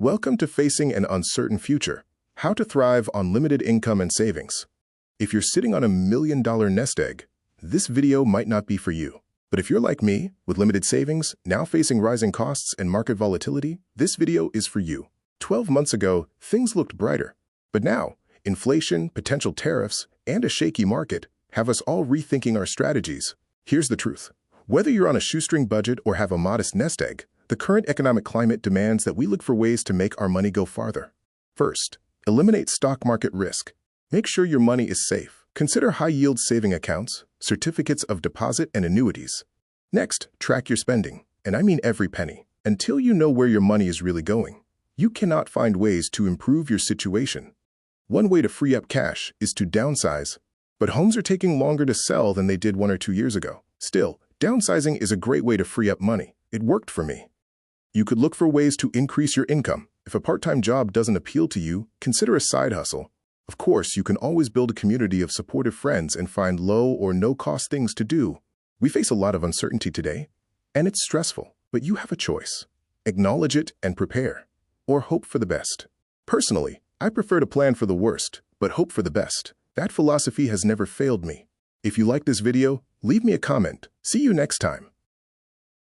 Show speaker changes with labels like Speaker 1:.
Speaker 1: Welcome to Facing an Uncertain Future: How to Thrive on Limited Income and Savings. If you're sitting on $1 million nest egg, this video might not be for you. But if you're like me, with limited savings, now facing rising costs and market volatility, this video is for you. 12 months ago, things looked brighter. But now, inflation, potential tariffs, and a shaky market have us all rethinking our strategies. Here's the truth. Whether you're on a shoestring budget or have a modest nest egg, the current economic climate demands that we look for ways to make our money go farther. First, eliminate stock market risk. Make sure your money is safe. Consider high-yield saving accounts, certificates of deposit, and annuities. Next, track your spending, and I mean every penny. Until you know where your money is really going, you cannot find ways to improve your situation. One way to free up cash is to downsize. But homes are taking longer to sell than they did 1 or 2 years ago. Still, downsizing is a great way to free up money. It worked for me. You could look for ways to increase your income. If a part-time job doesn't appeal to you, consider a side hustle. Of course, you can always build a community of supportive friends and find low or no-cost things to do. We face a lot of uncertainty today, and it's stressful, but you have a choice. Acknowledge it and prepare, or hope for the best. Personally, I prefer to plan for the worst, but hope for the best. That philosophy has never failed me. If you like this video, leave me a comment. See you next time.